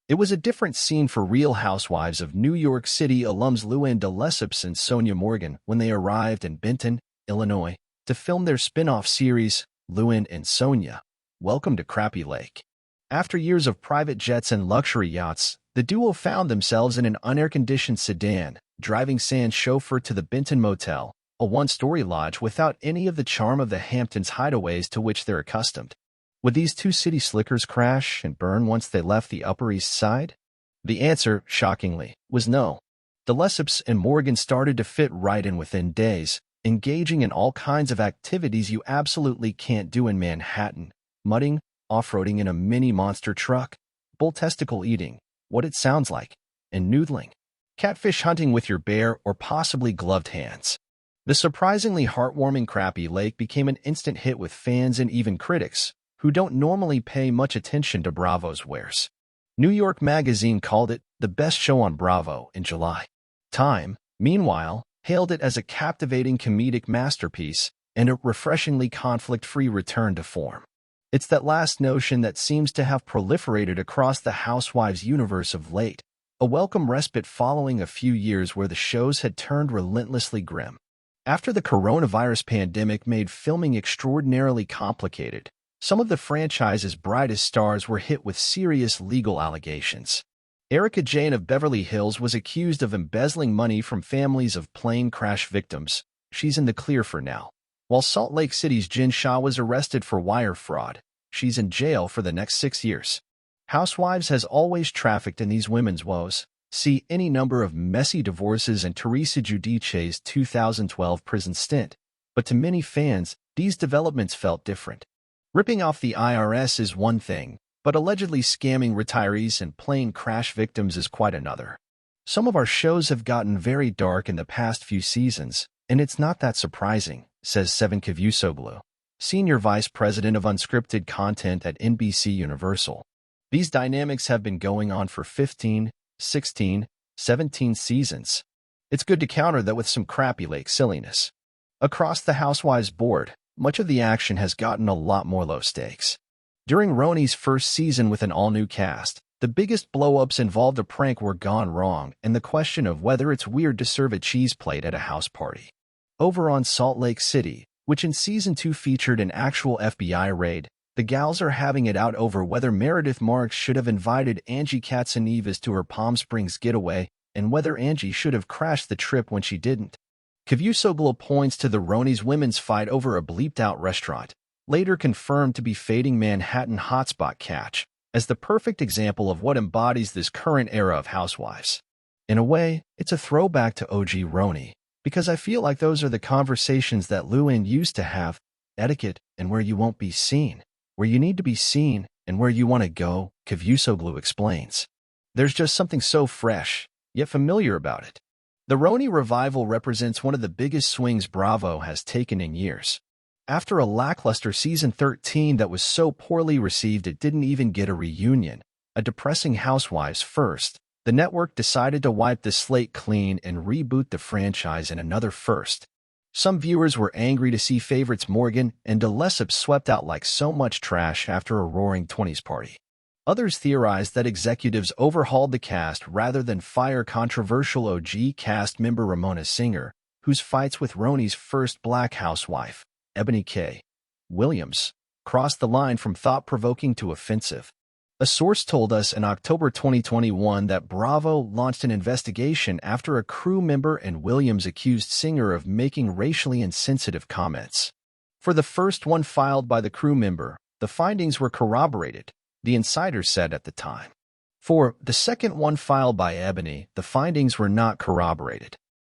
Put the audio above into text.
It was a different scene for Real Housewives of New York City alums Luann Lesseps and Sonja Morgan when they arrived in Benton, Illinois, to film their spin-off series, Luann and Sonja. Welcome to Crappie Lake. After years of private jets and luxury yachts, the duo found themselves in an unair-conditioned sedan, driving sans chauffeur to the Benton Motel, a one-story lodge without any of the charm of the Hamptons hideaways to which they're accustomed. Would these two city slickers crash and burn once they left the Upper East Side? The answer, shockingly, was no. The Lesseps and Morgan started to fit right in within days, engaging in all kinds of activities you absolutely can't do in Manhattan: mudding, off-roading in a mini monster truck, bull-testicle eating, what it sounds like, and noodling, catfish hunting with your bare or possibly gloved hands. The surprisingly heartwarming Crappie Lake became an instant hit with fans and even critics, who don't normally pay much attention to Bravo's wares. New York Magazine called it the best show on Bravo in July. Time, meanwhile, hailed it as a captivating comedic masterpiece and a refreshingly conflict-free return to form. It's that last notion that seems to have proliferated across the Housewives universe of late, a welcome respite following a few years where the shows had turned relentlessly grim. After the coronavirus pandemic made filming extraordinarily complicated, some of the franchise's brightest stars were hit with serious legal allegations. Erika Jayne of Beverly Hills was accused of embezzling money from families of plane crash victims. She's in the clear for now. While Salt Lake City's Jen Shah was arrested for wire fraud, she's in jail for the next 6 years. Housewives has always trafficked in these women's woes. See any number of messy divorces and Teresa Giudice's 2012 prison stint. But to many fans, these developments felt different. Ripping off the IRS is one thing, but allegedly scamming retirees and plane crash victims is quite another. Some of our shows have gotten very dark in the past few seasons, and it's not that surprising, says Sevan Kavusoglu, Senior Vice President of Unscripted Content at NBC Universal. These dynamics have been going on for 15, 16, 17 seasons. It's good to counter that with some Crappie Lake silliness. Across the Housewives board, much of the action has gotten a lot more low stakes. During Roni's first season with an all-new cast, the biggest blow-ups involved a prank were gone wrong and the question of whether it's weird to serve a cheese plate at a house party. Over on Salt Lake City, which in Season 2 featured an actual FBI raid, the gals are having it out over whether Meredith Marks should have invited Angie Katsanevas to her Palm Springs getaway and whether Angie should have crashed the trip when she didn't. Kavusoglu points to the Roni's women's fight over a bleeped-out restaurant, later confirmed to be fading Manhattan hotspot catch, as the perfect example of what embodies this current era of Housewives. In a way, it's a throwback to OG Roni, because I feel like those are the conversations that Luann used to have: etiquette and where you won't be seen, where you need to be seen, and where you want to go, Kavusoglu explains. There's just something so fresh, yet familiar about it. The Roni revival represents one of the biggest swings Bravo has taken in years. After a lackluster Season 13 that was so poorly received it didn't even get a reunion, a depressing Housewives first, the network decided to wipe the slate clean and reboot the franchise in another first. Some viewers were angry to see favorites Morgan and Lesseps swept out like so much trash after a roaring 20s party. Others theorized that executives overhauled the cast rather than fire controversial OG cast member Ramona Singer, whose fights with Roni's first black housewife, Ebony K. Williams, crossed the line from thought-provoking to offensive. A source told us in October 2021 that Bravo launched an investigation after a crew member and Williams accused Singer of making racially insensitive comments. For the first one filed by the crew member, the findings were corroborated, the insider said at the time. For the second one filed by Ebony, the findings were not corroborated.